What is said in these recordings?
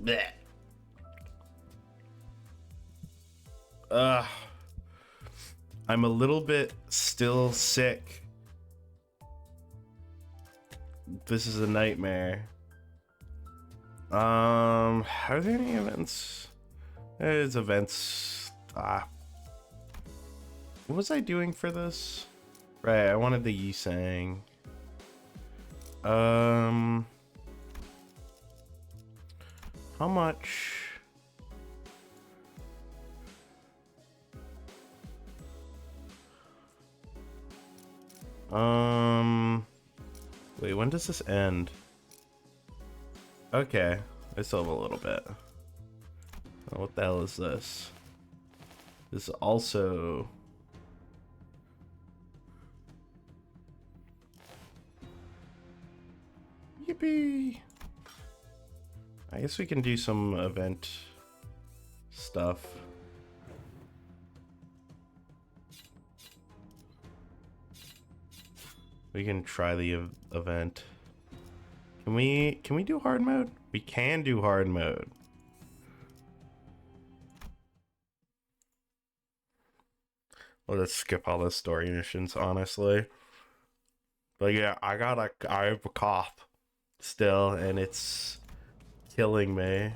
Blech. Ugh. I'm a little bit still sick. This is a nightmare. Are there any events? There's events. What was I doing for this? Right, I wanted the Yisang. How much? Wait, when does this end? Okay, I still have a little bit. Oh, what the hell is this? This is also... Yippee! I guess we can do some event stuff. We can try the event. Can we do hard mode? We can do hard mode. We'll just skip all the story missions, honestly. But yeah, I have a cough still, and it's killing me.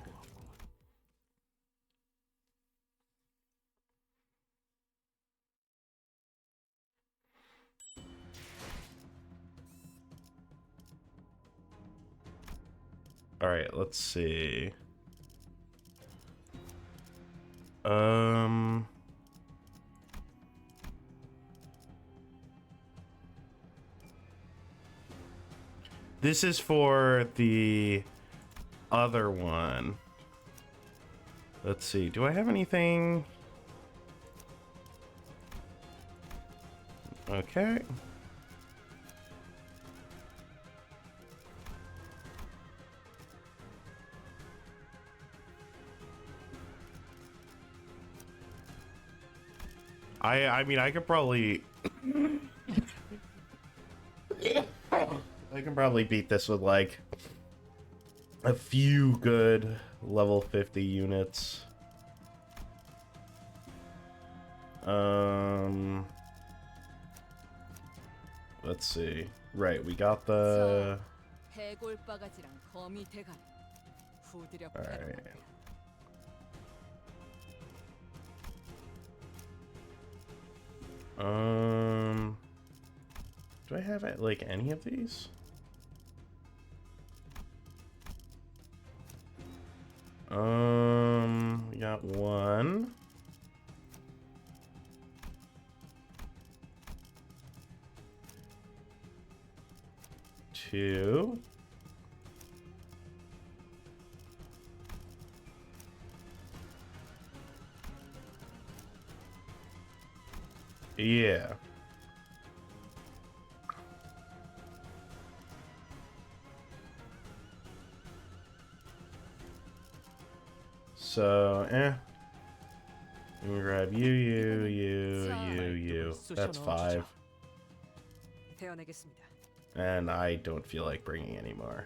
All right, let's see. This is for the other one. Let's see. Do I have anything? Okay. I mean, I could probably I can probably beat this with like a few good level 50 units. Let's see. Right, we got the... Alright. Do I have like any of these? We got one. Two. Yeah. So, I'm gonna grab you. That's 5. And I don't feel like bringing any more.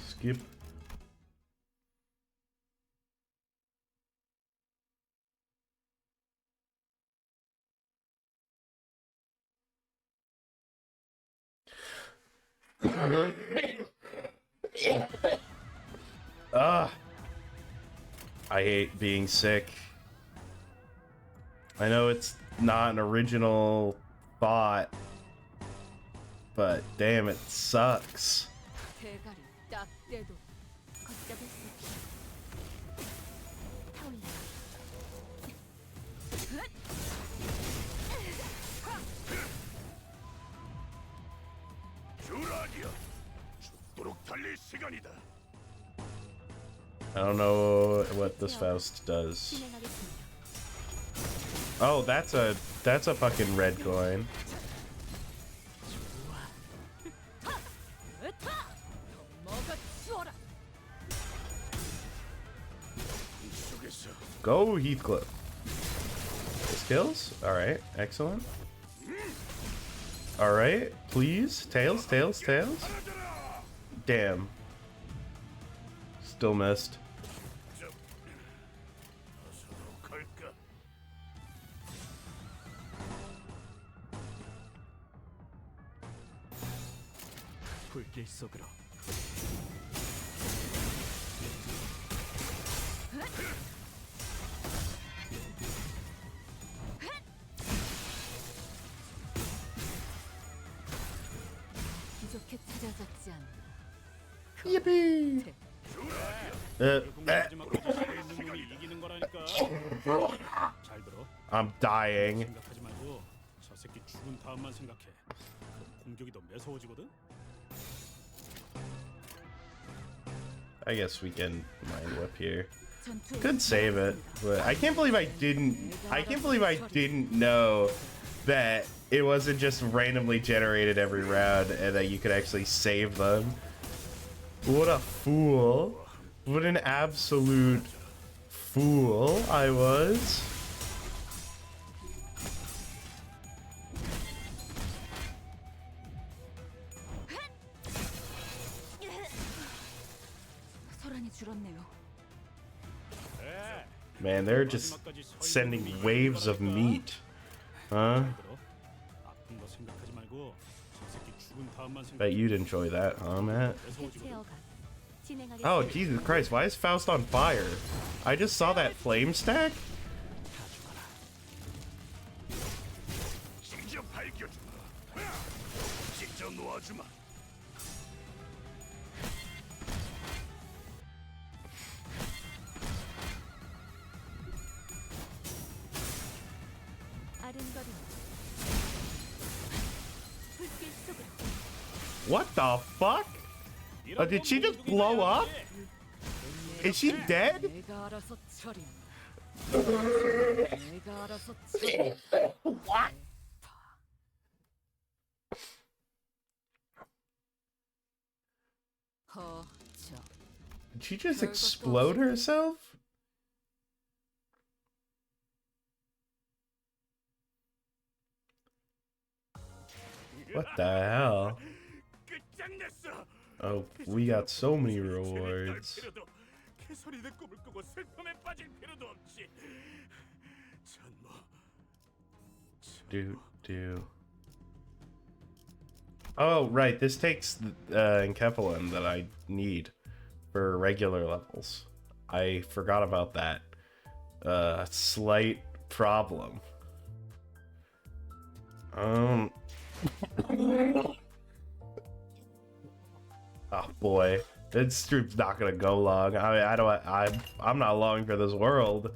Skip. I hate being sick. I know it's not an original thought, but damn, it sucks. I don't know what this Faust does. Oh, that's a fucking red coin. Go Heathcliff. Just Kills? Alright, excellent. Alright, please. Tails, tails, tails. Damn. Still missed. Yippee! I'm dying. I guess we can mind whip here. Could save it, but I can't believe I didn't know that it wasn't just randomly generated every round and that you could actually save them. What a fool. What an absolute fool I was. Man, they're just sending waves of meat. Huh? Bet you'd enjoy that, huh, Matt? Oh, Jesus Christ, why is Faust on fire? I just saw that flame stack? What the fuck? Did she just blow up? Is she dead? What? Did she just explode herself? What the hell? Oh, we got so many rewards. Do. Oh, right. This takes Enkephalin that I need for regular levels. I forgot about that. Slight problem. Oh boy, this stream's not gonna go long. I mean, I'm not long for this world.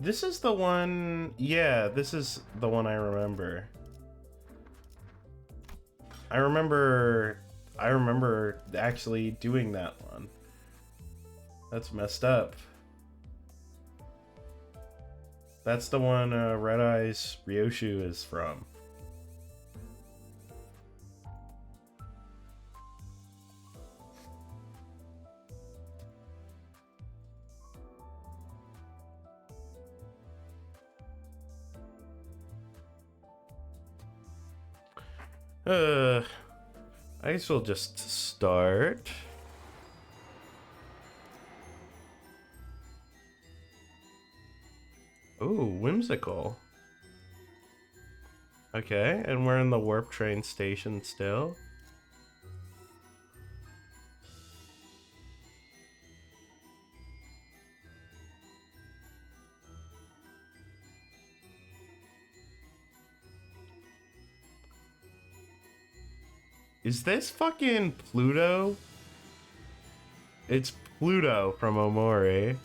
This is the one. Yeah, this is the one I remember. I remember actually doing that one. That's messed up. That's the one Red Eyes Ryoshu is from. I guess we'll just start. Ooh, whimsical. Okay, and we're in the warp train station still. Is this fucking Pluto? It's Pluto from Omori.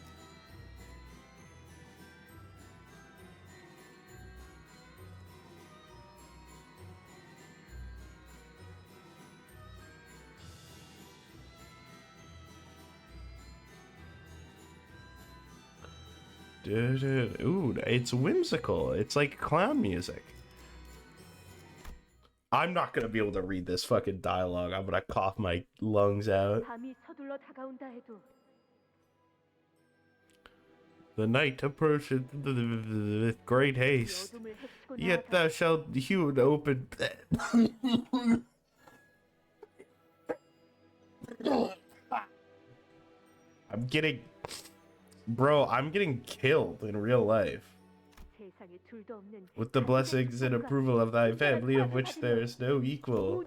Ooh, it's whimsical. It's like clown music. I'm not gonna be able to read this fucking dialogue. I'm gonna cough my lungs out. The night approacheth with great haste, yet thou shalt hew an open. I'm getting killed in real life. With the blessings and approval of thy family, of which there is no equal.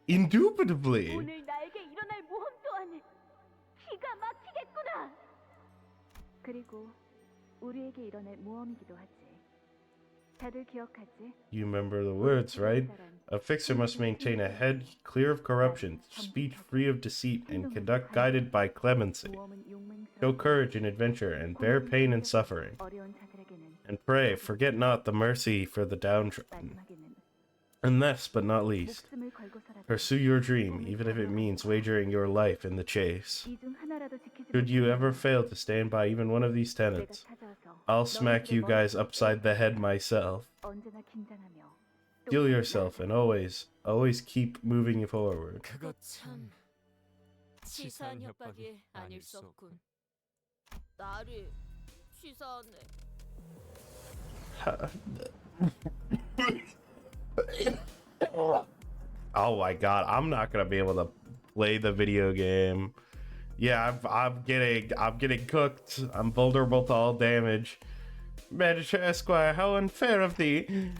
Indubitably. You remember the words, right? A fixer must maintain a head clear of corruption, speech free of deceit, and conduct guided by clemency. Show courage in adventure, and bear pain and suffering. And pray, forget not the mercy for the downtrodden. And last but not least, pursue your dream, even if it means wagering your life in the chase. Should you ever fail to stand by even one of these tenets, I'll smack you guys upside the head myself. Steel yourself and always keep moving forward. Oh my god, I'm not gonna be able to play the video game. Yeah, I'm getting cooked. I'm vulnerable to all damage. Manager Esquire, how unfair of thee.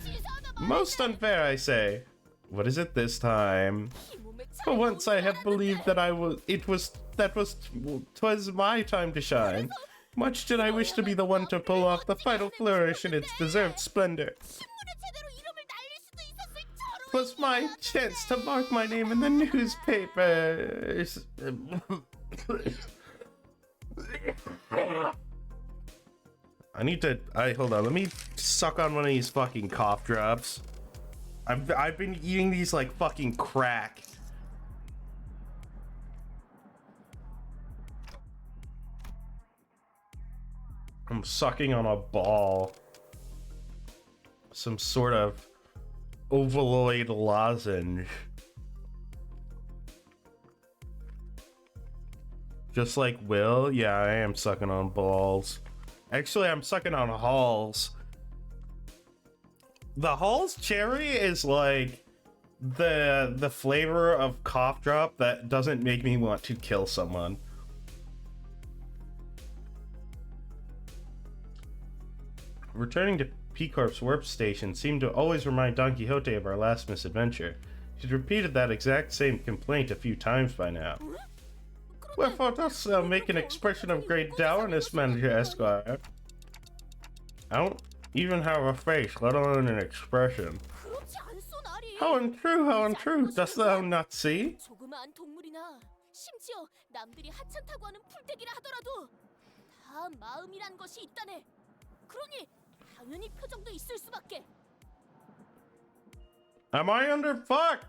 Most unfair, I say. What is it this time? For once I have believed that twas my time to shine. Much did I wish to be the one to pull off the final flourish in its deserved splendor. 'Twas my chance to mark my name in the newspapers. Hold on, let me suck on one of these fucking cough drops. I've been eating these like fucking crack. I'm sucking on a ball. Some sort of ovaloid lozenge. Just like Will? Yeah, I am sucking on balls. Actually, I'm sucking on Halls. The Halls cherry is like the flavor of cough drop that doesn't make me want to kill someone. Returning to P-Corp's warp station seemed to always remind Don Quixote of our last misadventure. She'd repeated that exact same complaint a few times by now. Wherefore dost thou make an expression of great dourness, Manager Esquire? I don't even have a face, let alone an expression. How untrue, dost thou not see? Am I under fuck?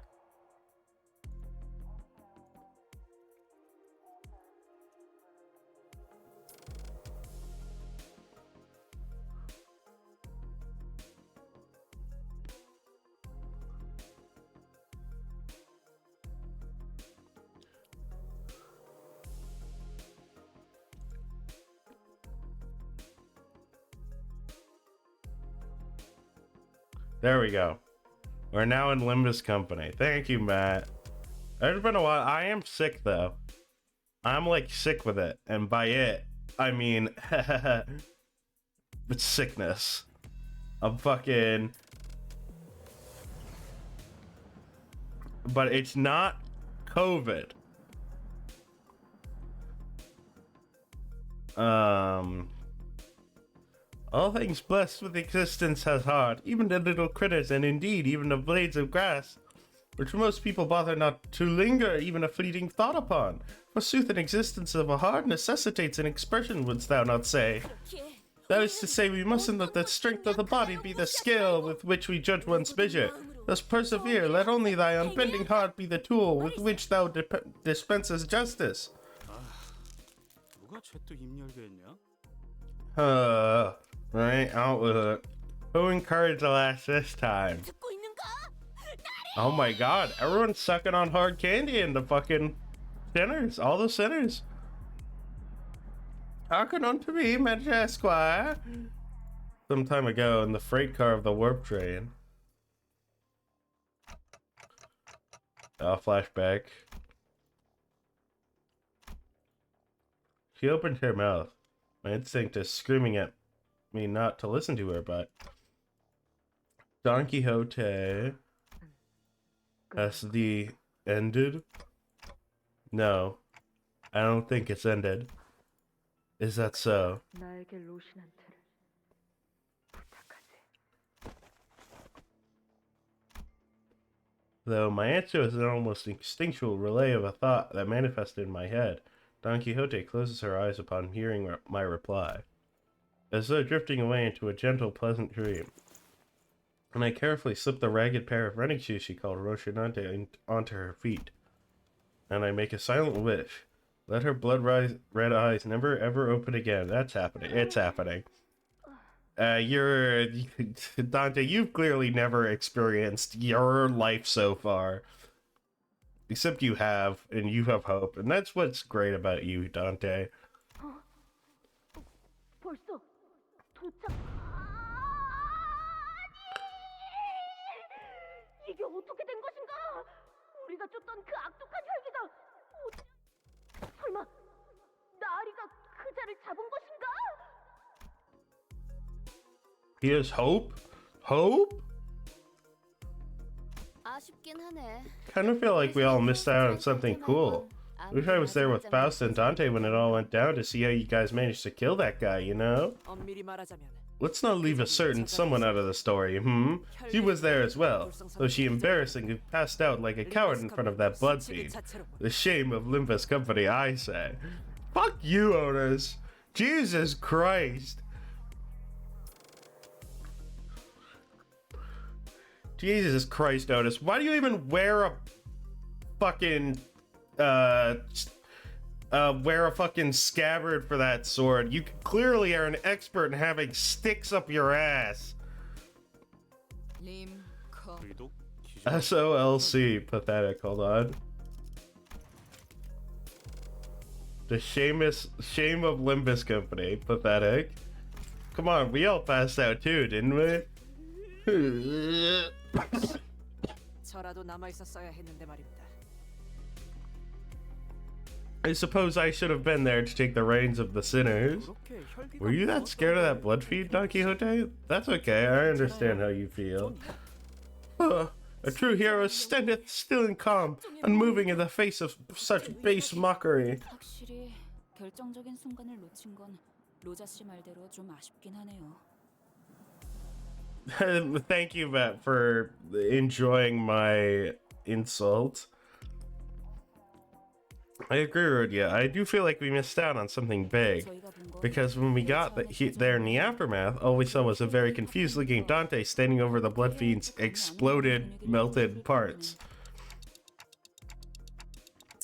There we go. We're now in Limbus company. Thank you, Matt. It's been a while. I am sick, though. I'm, like, sick with it. And by it, I mean... it's sickness. I'm fucking... But it's not COVID. All things blessed with existence has heart, even the little critters, and indeed even the blades of grass, which most people bother not to linger even a fleeting thought upon. Forsooth, an existence of a heart necessitates an expression, wouldst thou not say? That is to say, we mustn't let the strength of the body be the scale with which we judge one's measure. Thus persevere, let only thy unbending heart be the tool with which thou dispenses justice. 누가 쟤또 입 열게 했냐? Right, out with it. Who encouraged the last this time? Oh my god, everyone's sucking on hard candy and the fucking sinners, all the sinners. Hearken unto me, Major Esquire. Some time ago in the freight car of the warp train. Flashback. She opened her mouth. My instinct is screaming at me not to listen to her, but Don Quixote has the ended? No, I don't think it's ended. Is that so? Though my answer is an almost instinctual relay of a thought that manifested in my head, Don Quixote closes her eyes upon hearing my reply, as though drifting away into a gentle, pleasant dream. And I carefully slip the ragged pair of running shoes she called Rocinante onto her feet. And I make a silent wish. Let her blood-red eyes never ever open again. That's happening. It's happening. Dante, you've clearly never experienced your life so far. Except you have, and you have hope. And that's what's great about you, Dante. 벌써 도착. 이게 어떻게 된 것인가? 우리가 쫓던 그 악독한 혈기가 설마 나리가 그 자를 잡은 것인가? He has hope? Hope? 아쉽긴 하네. Kind of feel like we all missed out on something cool. Wish I was there with Faust and Dante when it all went down to see how you guys managed to kill that guy, you know? 엄밀히 말하자면 Let's not leave a certain someone out of the story, She was there as well, though she embarrassingly passed out like a coward in front of that blood fiend. The shame of Limbus Company, I say. Fuck you, Otis! Jesus Christ! Jesus Christ, Otis. Why do you even wear a fucking, wear a fucking scabbard for that sword? You clearly are an expert in having sticks up your ass. SOLC. Pathetic. Hold on. The shame of Limbus Company. Pathetic. Come on, we all passed out too, didn't we? 저라도 남아 있었어야 했는데 말입니다. I suppose I should have been there to take the reins of the sinners. Were you that scared of that blood feed, Don Quixote? That's okay, I understand how you feel. A true hero standeth still and calm, unmoving in the face of such base mockery. 확실히 결정적인 순간을 놓친 건 로자 씨 말대로 좀 아쉽긴 하네요. Thank you, Matt, for enjoying my insult. I agree with you. I do feel like we missed out on something big. Because when we got there in the aftermath, all we saw was a very confused looking Dante standing over the blood fiend's exploded, melted parts.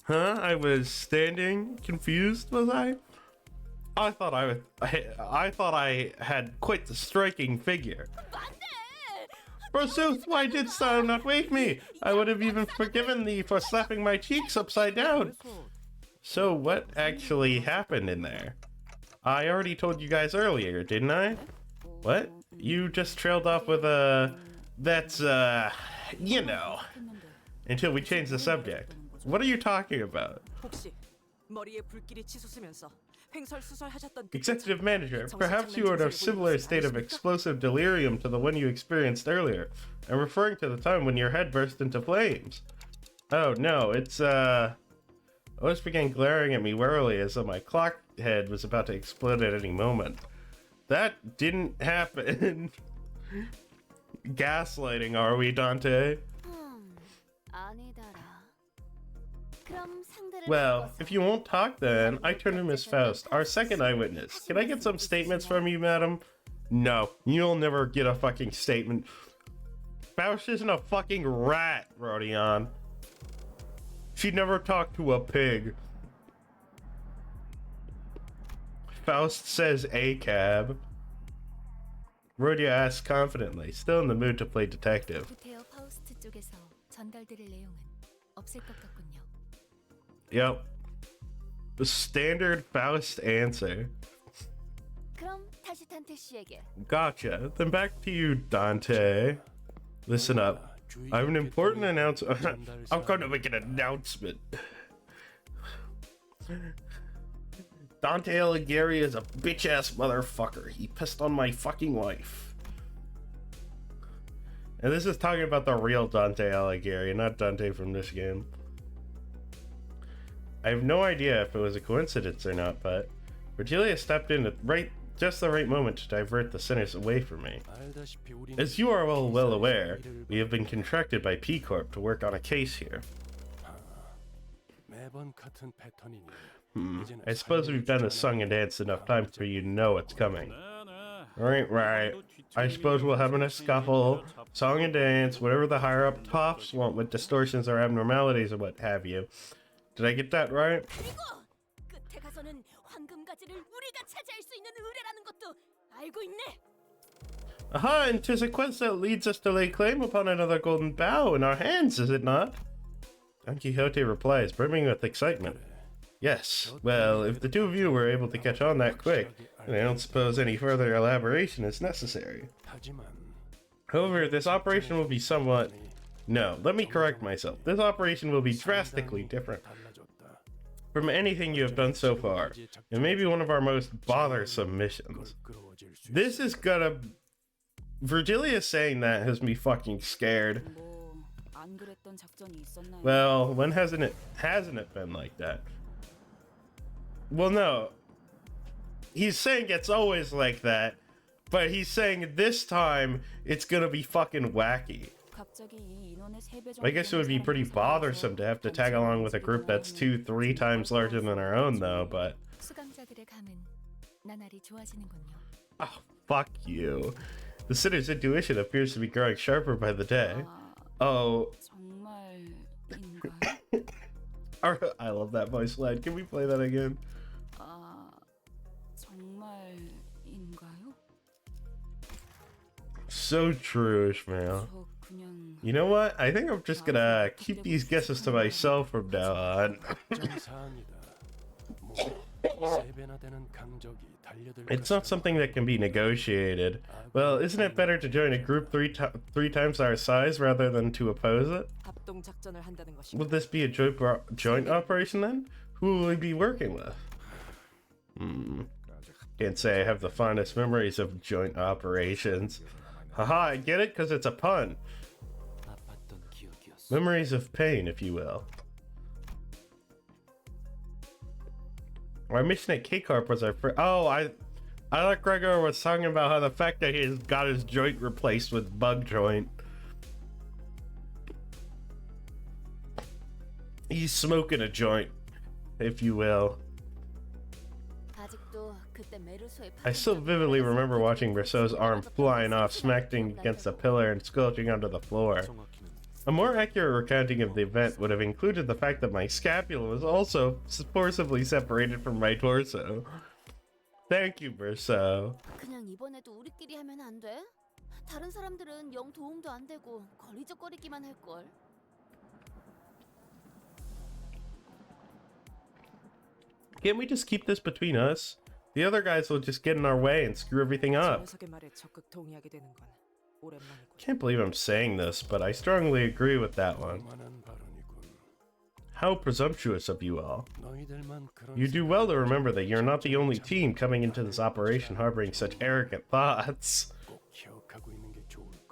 Huh? I was standing confused, was I? I thought I had quite the striking figure. Forsooth, why didst thou not wake me? I would have even forgiven thee for slapping my cheeks upside down. So what actually happened in there? I already told you guys earlier, didn't I? What? You just trailed off with that's, you know, until we change the subject. What are you talking about? 혹시 머리에 불길이 치솟으면서 횡설수설하셨던 Executive Manager, perhaps you are in a similar state of explosive delirium to the one you experienced earlier. I'm referring to the time when your head burst into flames. Oh no, it's Otis began glaring at me warily as though my clock head was about to explode at any moment. That didn't happen. Gaslighting, are we, Dante? Well, if you won't talk then, I turn to Miss Faust, our second eyewitness. Can I get some statements from you, madam? No, you'll never get a fucking statement. Faust isn't a fucking rat, Rodion. She never talked to a pig. Faust says a cab. Rhodia asks confidently, still in the mood to play detective. 구테어 파우스트 쪽에서 전달드릴 내용은 없을 것 같군요. Yep. The standard Faust answer. 그럼 다시 단테 씨에게. Gotcha. Then back to you, Dante. Listen up. I have an important announcement. I'm going to make an announcement. Dante Alighieri is a bitch-ass motherfucker. He pissed on my fucking wife. And this is talking about the real Dante Alighieri, not Dante from this game. I have no idea if it was a coincidence or not, but Virgilia stepped in at just the right moment to divert the sinners away from me. As you are well aware, we have been contracted by P Corp to work on a case here. I suppose we've done this song and dance enough time for you to know what's coming. Right. I suppose we'll have a scuffle, song and dance, whatever the higher up tops want with distortions or abnormalities or what have you. Did I get that right? 그리고 끝에 가서는 황금 가지를 우리가 차지할 수 있는 의뢰라는 것도 알고 있네. Aha, and 'tis a quest that leads us to lay claim upon another golden bough in our hands, is it not? Don Quixote replies, brimming with excitement. Yes, well, if the two of you were able to catch on that quick, then I don't suppose any further elaboration is necessary. However, this operation will be somewhat... No, let me correct myself. This operation will be drastically different from anything you have done so far. It may be one of our most bothersome missions. This is gonna... Virgilia saying that has me fucking scared. 안 그랬던 작전이 있었나요? Well, when hasn't it been like that? Well, no. He's saying it's always like that, but he's saying this time it's gonna be fucking wacky. I guess it would be pretty bothersome to have to tag along with a group that's 2-3 times larger than our own, though, but... 수감자들의 감은 나날이 좋아지는군요. Oh, fuck you. The sinner's intuition appears to be growing sharper by the day. Oh. 정말인가요? I love that voice line. Can we play that again? 정말인가요? So true, Ishmael. 저 그냥 You know what? I think I'm just gonna keep these guesses to myself from now on. It's not something that can be negotiated. Well, isn't it better to join a group three times our size rather than to oppose it? 합동 작전을 한다는 것이. Would this be a joint operation then? Who will we be working with? Can't say I have the fondest memories of joint operations. Haha, I get it, because it's a pun. Memories of pain, if you will. Our mission at K-Corp was our first... Oh, I thought Gregor was talking about how the fact that he's got his joint replaced with bug joint. He's smoking a joint, if you will. I still vividly remember watching Rousseau's arm flying off, smacking against a pillar and squelching onto the floor. A more accurate recounting of the event would have included the fact that my scapula was also forcibly separated from my torso. Thank you, Rousseau. 그냥 이번에도 우리끼리 하면 안 돼? 다른 사람들은 영 도움도 안 되고 걸리적거리기만 할 걸. Can't we just keep this between us? The other guys will just get in our way and screw everything 저 up. 녀석의 말에 적극 동의하게 되는 건 오랜만이군. Can't believe I'm saying this, but I strongly agree with that one. How presumptuous of you all. You do well to remember that you're not the only team coming into this operation harboring such arrogant thoughts.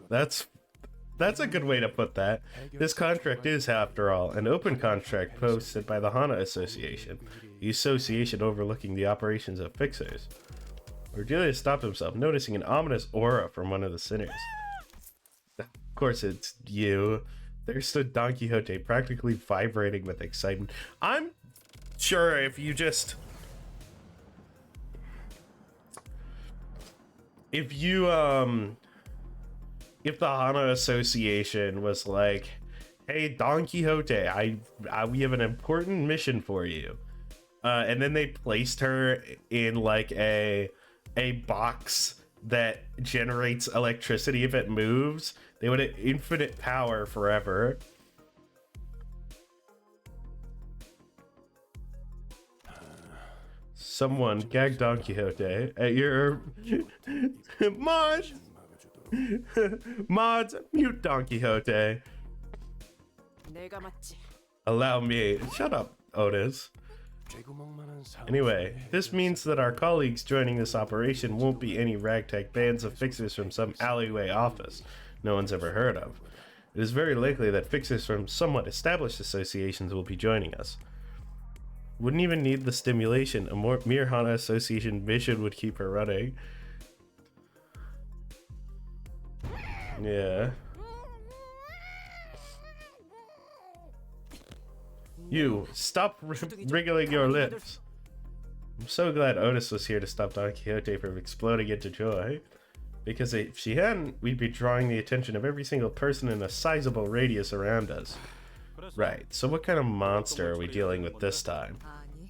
That's a good way to put that. This contract is, after all, an open contract posted by the Hana Association, the association overlooking the operations of fixers. Virgilia stopped himself, noticing an ominous aura from one of the sinners. Of course it's you. There stood Don Quixote, practically vibrating with excitement. I'm sure if you just... If if the Hana Association was like, hey, Don Quixote, we have an important mission for you. And then they placed her in like a box that generates electricity if it moves. They would have infinite power forever. Someone gag Don Quixote at your mods. Mods, mute Don Quixote. 내가 맞지. Allow me. Shut up, Otis. Anyway, this means that our colleagues joining this operation won't be any ragtag bands of fixers from some alleyway office no one's ever heard of. It is very likely that fixers from somewhat established associations will be joining us. Wouldn't even need the stimulation. A mere Hana Association mission would keep her running. Yeah. You, stop wriggling your lips. I'm so glad Otis was here to stop Don Quixote from exploding into joy. Because if she hadn't, we'd be drawing the attention of every single person in a sizable radius around us. Right, so what kind of monster are we dealing with this time? 아니.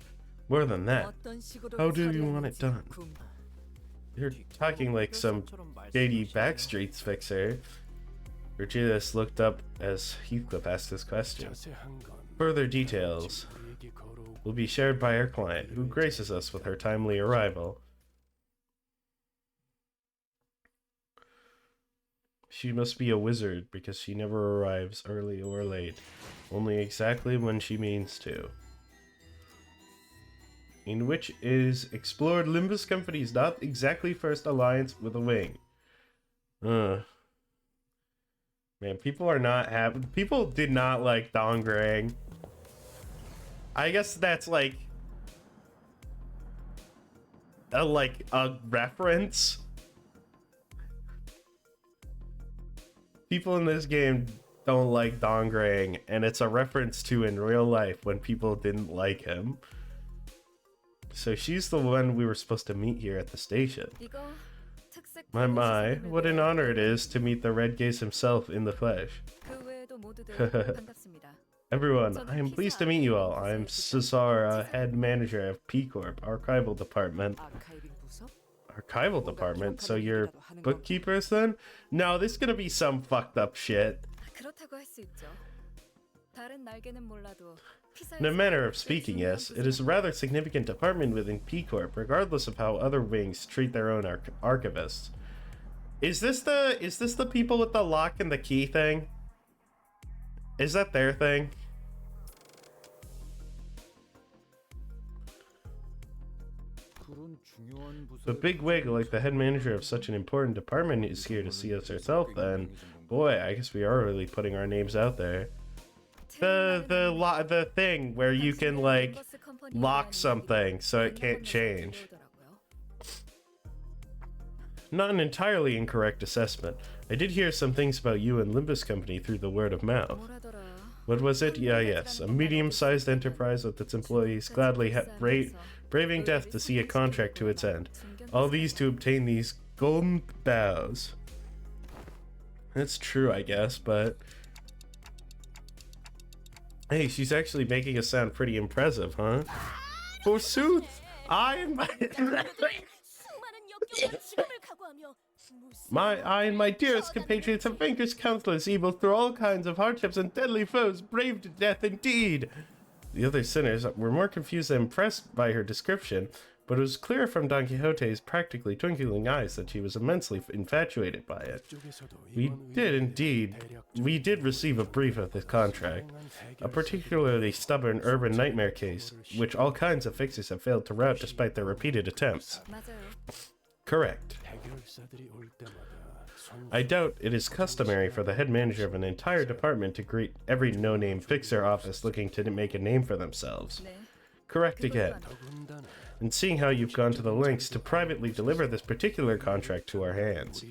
More than that, 어떤 식으로 how do you want it 처리하는지 done? 궁금해. You're talking like some JD Backstreets fixer. Virgilius looked up as Heathcliff asked his question. Further details will be shared by our client, who graces us with her timely arrival. She must be a wizard because she never arrives early or late, only exactly when she means to. In which is explored Limbus Company's not exactly first alliance with a wing. Man, people are not happy. People did not like Dongrang. I guess that's like a reference. People in this game don't like Dongrang, and it's a reference to in real life when people didn't like him. So she's the one we were supposed to meet here at the station. 이거 특색 My, what an honor it is to meet the Red Gaze himself in the flesh. 그 외에도 모두들 반갑습니다. Everyone, I am pleased to meet you all. I am Cesar, head manager of P Corp, archival department. 아카이빙 부서? Archival department? So you're bookkeepers then? No, this is gonna be some fucked up shit. 그렇다고 할 수 있죠. 다른 날개는 몰라도 In a manner of speaking, yes, it is a rather significant department within P Corp, regardless of how other wings treat their own archivists. Is this the people with the lock and the key thing? Is that their thing? The big wig, like the head manager of such an important department, is here to see us herself. Then, boy, I guess we are really putting our names out there. The thing where you can like lock something so it can't change. Not an entirely incorrect assessment. I did hear some things about you and Limbus Company through the word of mouth. 뭐라더라. What was it? Yeah, yes. A medium-sized enterprise with its employees gladly braving death to see a contract to its end. All these to obtain these golden bows. That's true, I guess, but... Hey, she's actually making us sound pretty impressive, huh? Forsooth, I and my dearest compatriots have vanquished countless evils through all kinds of hardships and deadly foes, brave to death indeed. The other sinners were more confused than impressed by her description, but it was clear from Don Quixote's practically twinkling eyes that she was immensely infatuated by it. We did receive a brief of this contract, a particularly stubborn urban nightmare case, which all kinds of fixers have failed to rout despite their repeated attempts. 맞아요. Correct. I doubt it is customary for the head manager of an entire department to greet every no-name fixer office looking to make a name for themselves. 네. Correct again. And seeing how you've gone to the lengths to privately deliver this particular contract to our hands.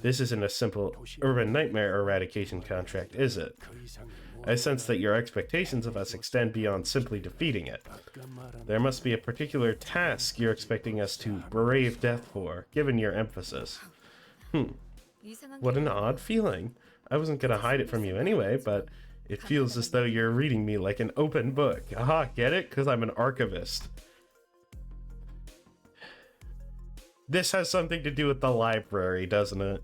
This isn't a simple urban nightmare eradication contract, is it? I sense that your expectations of us extend beyond simply defeating it. There must be a particular task you're expecting us to brave death for, given your emphasis. 이상한 What an 기분이네요. odd feeling. I wasn't gonna hide it from you anyway, but it feels as though you're reading me like an open book. Aha, get it? Because I'm an archivist. This has something to do with the library, doesn't it?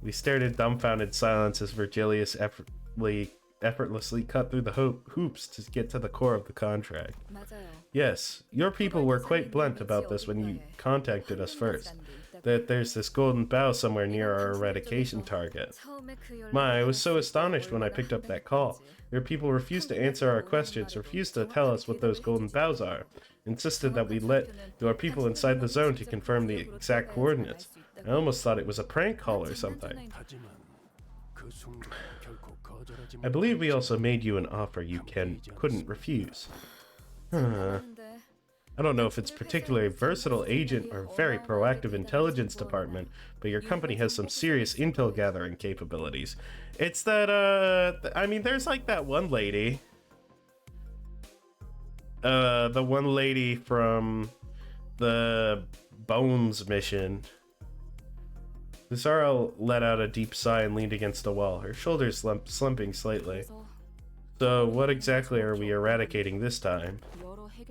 We stared in dumbfounded silence as Virgilius effortlessly cut through the hoops to get to the core of the contract. 맞아요. Yes, your people were quite blunt about this when you contacted us first. That there's this golden bough somewhere near our eradication target. 처음에 그 연락을 My, I was so 받았을 때 astonished when I 얼마나 picked up that 한심했던지. call. Your people refused to answer our questions, refused to tell us what those golden boughs are, insisted that we let your people inside the zone to confirm the exact coordinates. I almost thought it was a prank call or something. I believe we also made you an offer you couldn't refuse. I don't know if it's particularly versatile agent or very proactive intelligence department, but your company has some serious intel gathering capabilities. It's that, I mean, there's like that one lady. The one lady from the Bones mission. Zara let out a deep sigh and leaned against the wall, her shoulders slumping slightly. So, what exactly are we eradicating this time?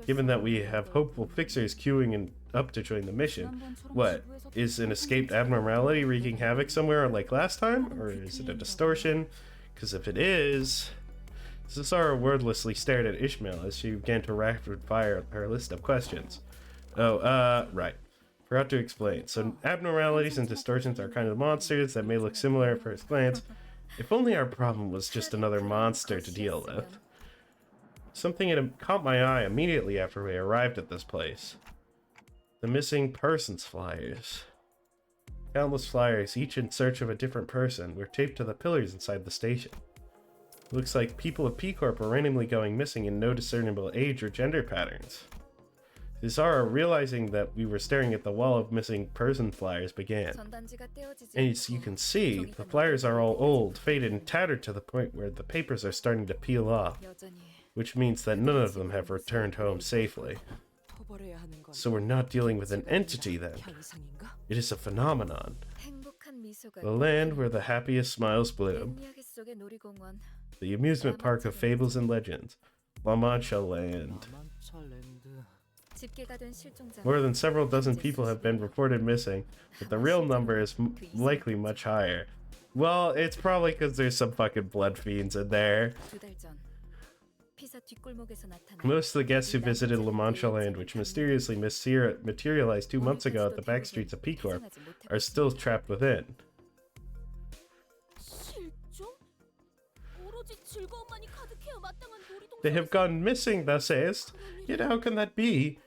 Given that we have hopeful fixers queuing up to join the mission, what? Is an escaped abnormality wreaking havoc somewhere like last time? Or is it a distortion? Because if it is... Zara wordlessly stared at Ishmael as she began to rapid fire her list of questions. Oh, right. Forgot to explain. So abnormalities and distortions are kind of monsters that may look similar at first glance. If only our problem was just another monster to deal with. Something had caught my eye immediately after we arrived at this place. The missing persons flyers. Countless flyers, each in search of a different person, were taped to the pillars inside the station. It looks like people of P-Corp are randomly going missing in no discernible age or gender patterns. Zara, realizing that we were staring at the wall of missing person flyers, began. 전단지가 떼어지지 And as you can see, the flyers are all old, faded, and tattered to the point where the papers are starting to peel off, 여전히 which means that none of them have returned home safely. 토벌해야 하는 건 So we're not dealing with an entity then. 현상인가? It is a phenomenon. 행복한 미소가 The land where the happiest smiles bloom. 옛 이야기 속의 놀이공원. The amusement park of fables and legends. La Mancha Land. 마만차랜드. 집계가 된 실종자. More than several dozen people have been reported missing, but the real number is likely much higher. Well, it's probably because there's some fucking blood fiends in there. 2달 전 피사 뒷골목에서 나타난 Most of the guests who visited La Mancha Land, which mysteriously materialized 2 months ago at the back streets of P-Corp, are still trapped within. 실종? 오로지 즐거움만이 가득해야 마땅한 놀이동산. They have gone missing, thou sayest. Yet how can that be?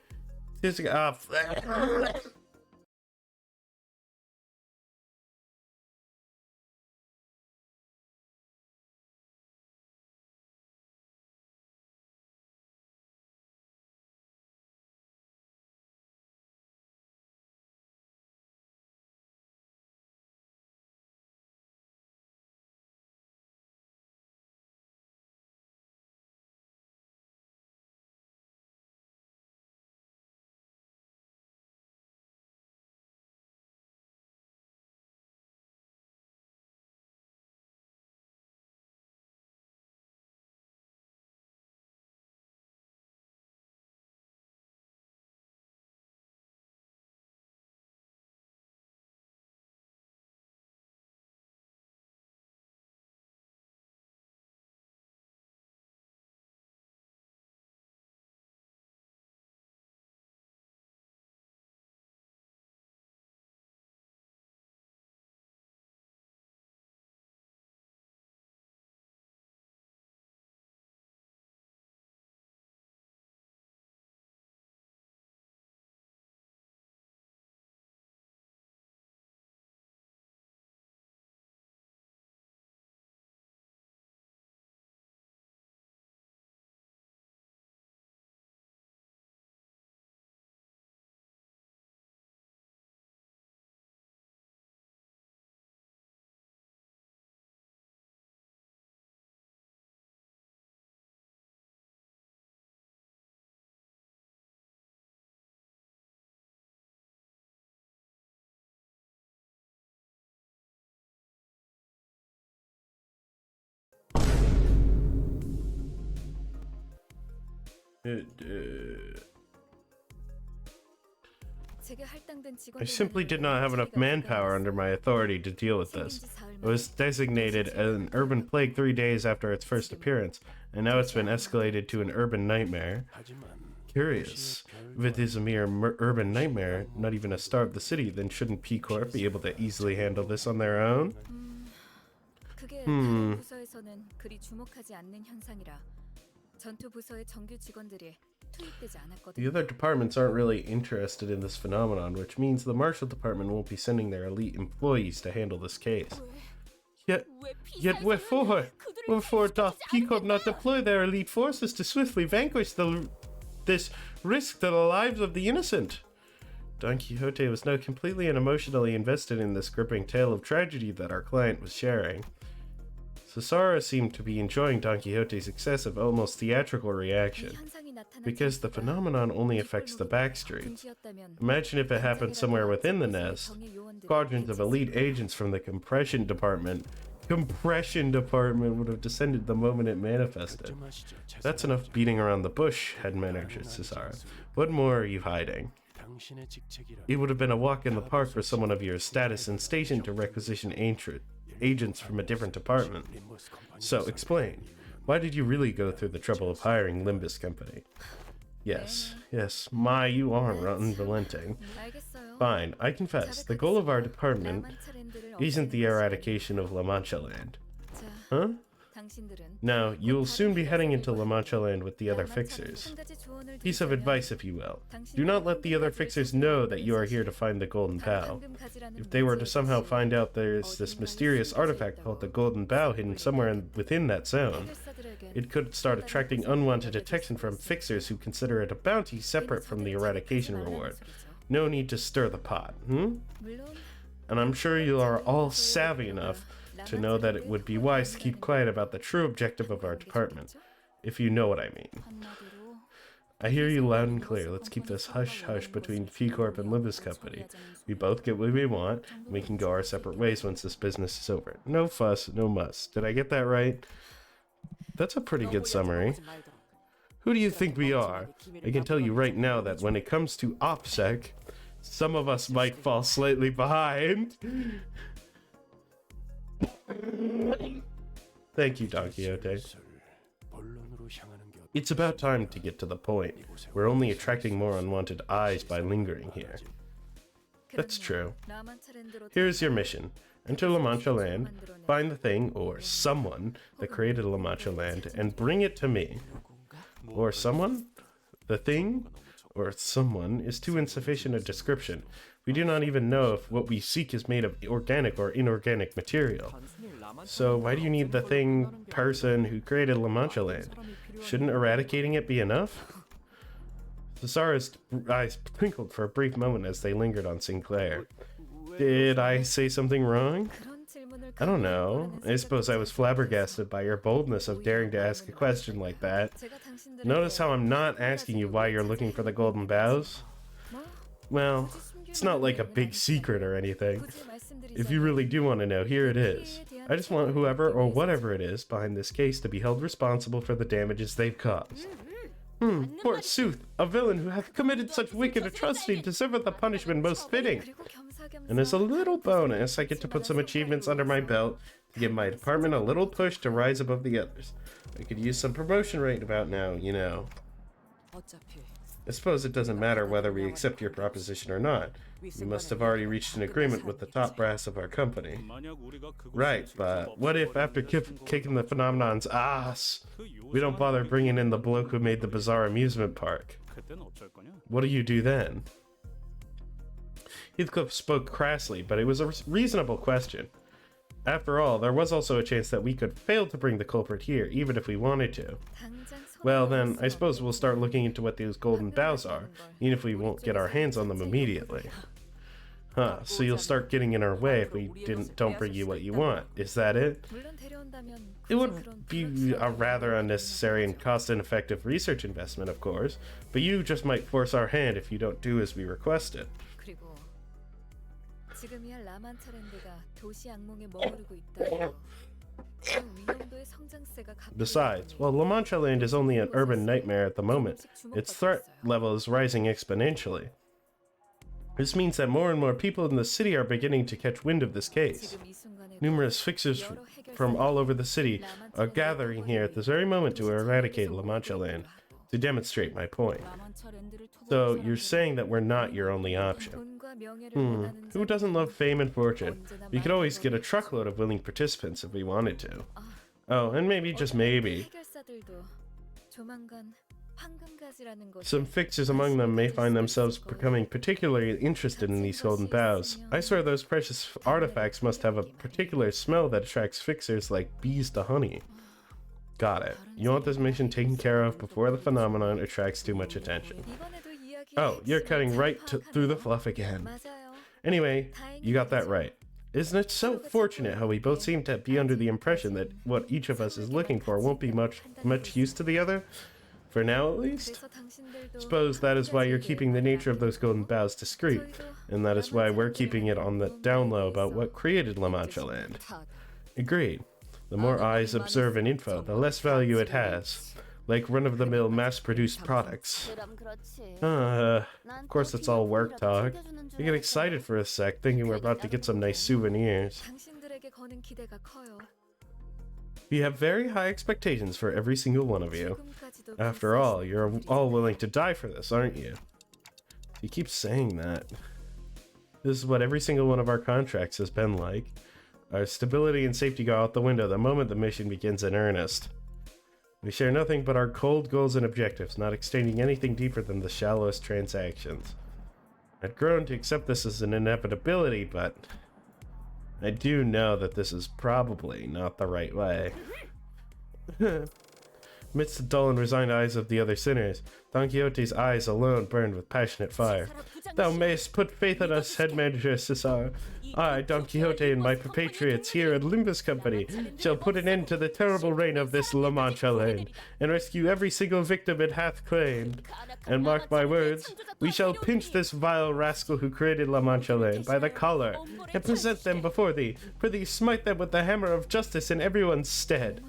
I simply did not have enough manpower under my authority to deal with this. It was designated an urban plague 3 days after its first appearance, and now it's been escalated to an urban nightmare. Curious. If it is a mere urban nightmare, not even a star of the city, then shouldn't P Corp be able to easily handle this on their own? 부서에서는 그리 주목하지 않는 현상이라 전투 부서의 정규 직원들이 투입되지 않았거든요. The other departments aren't really interested in this phenomenon, which means the Marshal Department won't be sending their elite employees to handle this case. Yet wherefore doth P Corp not deploy their elite forces to swiftly vanquish this risk to the lives of the innocent? Don Quixote was now completely and emotionally invested in this gripping tale of tragedy that our client was sharing. Cesara seemed to be enjoying Don Quixote's excessive, almost theatrical reaction, because the phenomenon only affects the back streets. Imagine if it happened somewhere within the nest. Squadrons of elite agents from the compression department would have descended the moment it manifested. That's enough beating around the bush, head manager Cesara. What more are you hiding? It would have been a walk in the park for someone of your status and station to requisition agents from a different department. So, explain. Why did you really go through the trouble of hiring Limbus Company? Yes, you are unrelenting. Fine, I confess, the goal of our department isn't the eradication of La Mancha land. Huh? Now, you will soon be heading into La Mancha land with the other fixers. Piece of advice, if you will. Do not let the other fixers know that you are here to find the Golden Bough. If they were to somehow find out there's this mysterious artifact called the Golden Bough hidden somewhere within that zone, it could start attracting unwanted attention from fixers who consider it a bounty separate from the eradication reward. No need to stir the pot, And I'm sure you are all savvy enough to know that it would be wise to keep quiet about the true objective of our department, if you know what I mean. I hear you loud and clear. Let's keep this hush-hush between P Corp and Limbus Company. We both get what we want, and we can go our separate ways once this business is over. No fuss, no muss. Did I get that right? That's a pretty good summary. Who do you think we are? I can tell you right now that when it comes to OPSEC, some of us might fall slightly behind. Thank you, Don Quixote. It's about time to get to the point. We're only attracting more unwanted eyes by lingering here. That's true. Here's your mission. Enter La Mancha land, find the thing, or someone, that created La Mancha land, and bring it to me. Or someone? The thing? Or someone is too insufficient a description. We do not even know if what we seek is made of organic or inorganic material. So why do you need the thing, person, who created La Mancha land? Shouldn't eradicating it be enough? Cesara's eyes twinkled for a brief moment as they lingered on Sinclair. Did I say something wrong? I don't know. I suppose I was flabbergasted by your boldness of daring to ask a question like that. Notice how I'm not asking you why you're looking for the Golden Boughs? Well, it's not like a big secret or anything. If you really do want to know, here it is. I just want whoever or whatever it is behind this case to be held responsible for the damages they've caused. Forsooth, a villain who hath committed such wicked atrocity deserveth the punishment most fitting. And as a little bonus, I get to put some achievements under my belt to give my department a little push to rise above the others. I could use some promotion right about now, you know. I suppose it doesn't matter whether we accept your proposition or not. You must have already reached an agreement with the top brass of our company. Right, but what if after kicking the phenomenon's ass, we don't bother bringing in the bloke who made the bizarre amusement park? What do you do then? Heathcliff spoke crassly, but it was a reasonable question. After all, there was also a chance that we could fail to bring the culprit here, even if we wanted to. Well then, I suppose we'll start looking into what those Golden Boughs are, even if we won't get our hands on them immediately. Huh, so you'll start getting in our way if we don't bring you what you want, is that it? It would be a rather unnecessary and cost-ineffective research investment, of course, but you just might force our hand if you don't do as we requested. 그 위험도의 성장세가 Besides, while La Mancha Land is only an urban nightmare at the moment, its threat level is rising exponentially. This means that more and more people in the city are beginning to catch wind of this case. 지금 이 순간에도 Numerous fixers 여러 from 해결사들이 all over the city are 라만차를 gathering here at this very moment to eradicate La Mancha Land, to demonstrate my point. 라만차 랜드를 토벌한 So you're 사람들은 saying that we're not your only option. 돈과 명예를 원하는 Who doesn't love fame and fortune? 언제나 We could always get a 말을 truckload of willing participants if we wanted to. Oh, and maybe, just maybe, 해결사들도 조만간 황금가지라는 것을 some fixers among them may find themselves becoming particularly interested in these golden boughs. I swear those precious artifacts must have a particular smell that attracts fixers like bees to honey. Got it. You want this mission taken care of before the phenomenon attracts too much attention. 이번에도 이야기의 Oh, you're 핵심을 cutting 잘 right through the 파악하네요. fluff again. 맞아요. Anyway, you got that right. Isn't it so fortunate how we both seem to be under the impression that what each of us is looking for won't be much use to the other? For now, at least? 그래서 당신들도 Suppose that is why you're keeping the nature of those golden boughs discreet, and that is why we're keeping it on the down low about what created La Mancha Land. Agreed. The more eyes observe an info, the less value it has. Like run-of-the-mill mass-produced products. 그럼 그렇지. Of course it's all work talk. You get excited for a sec, thinking we're about to get some nice souvenirs. 당신들에게 거는 기대가 커요. We have very high expectations for every single one of you. 지금까지도 After all, you're all willing to die for this, aren't you? You keep saying that. This is what every single one of our contracts has been like. Our stability and safety go out the window the moment the mission begins in earnest. We share nothing but our cold goals and objectives, not extending anything deeper than the shallowest transactions. I'd grown to accept this as an inevitability, but I do know that this is probably not the right way. Amidst the dull and resigned eyes of the other sinners, Don Quixote's eyes alone burned with passionate fire. Thou mayst put faith in us, head manager Cesar. I, Don Quixote, and my compatriots here at Limbus Company shall put an end to the terrible reign of this La Mancha Land, and rescue every single victim it hath claimed. And mark my words, we shall pinch this vile rascal who created La Mancha Land by the collar, and present them before thee, for thee smite them with the hammer of justice in everyone's stead.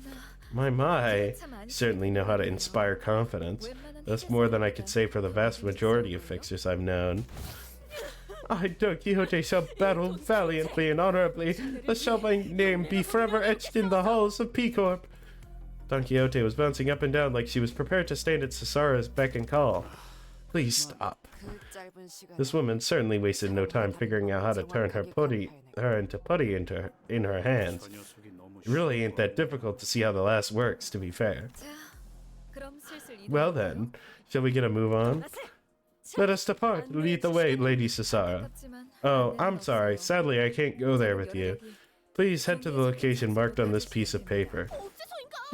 My, you certainly know how to inspire confidence. That's more than I could say for the vast majority of fixers I've known. I, Don Quixote, shall battle valiantly and honorably. Thus shall my name be forever etched in the halls of P-Corp. Don Quixote was bouncing up and down like she was prepared to stand at Cesara's beck and call. Please stop. 그 짧은 시간에 This woman certainly wasted no time figuring out how to turn her putty in her hands. 저 녀석이 너무 It really ain't that difficult to see how the last works, to be fair. 자, 그럼 슬슬 Well 이동할까요? then, shall we get a move on? Let us depart. Lead the way, Lady Cesara. 아깝지만 Oh, 안내는 I'm sorry. 없어요. Sadly, I can't go there with you. 연락이 Please head to the location marked on this piece of paper.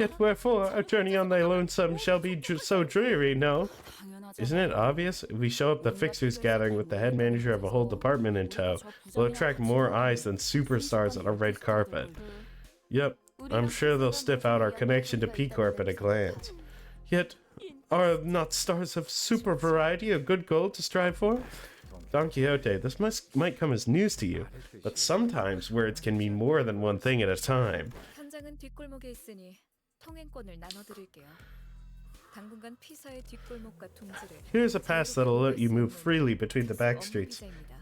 Yet wherefore, a journey on thy lonesome shall be so dreary, no? 당연하죠. Isn't it obvious? If we show up the fixers gathering with the head manager of a whole department in tow, we'll attract more eyes than superstars on a red carpet. Yep, I'm sure they'll sniff out our connection to P-Corp at a glance. Yet, are not stars of super variety a good goal to strive for? Don Quixote, this might come as news to you, but sometimes words can mean more than one thing at a time. 현장은 뒷골목에 있으니 통행권을 나눠드릴게요. 당분간 피사의 뒷골목과 둥지를 Here's a pass that'll let you move freely between the back streets 업무비자입니다.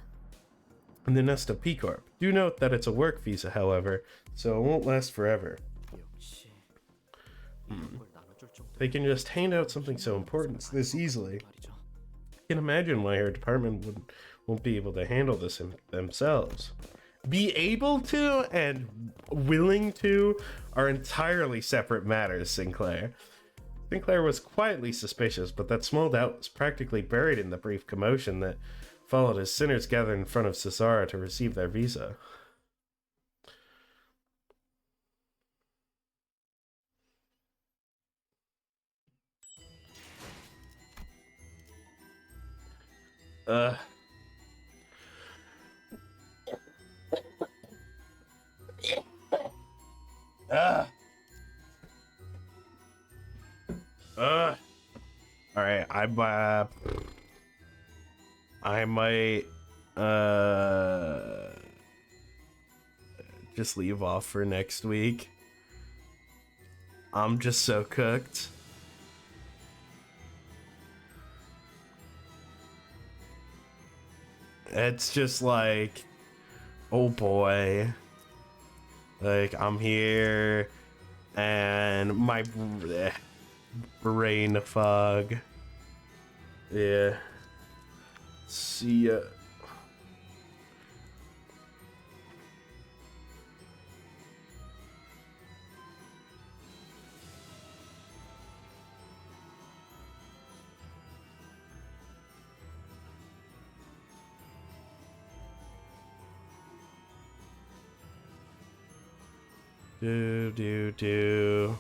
and the nest of P-Corp. Do note that it's a work visa, however, so it won't last forever. 역시 이런 걸 나눠줄 정도 They can just hand out something so important this easily. 말이죠. I can imagine why her department won't be able to handle this themselves. Be able to and willing to are entirely separate matters, Sinclair. Sinclair was quietly suspicious, but that small doubt was practically buried in the brief commotion that followed as sinners gathered in front of Cesara to receive their visa. All right, I might just leave off for next week. I'm just so cooked. It's just like, oh boy. Like, I'm here, and my brain fog. Yeah. See ya. Do.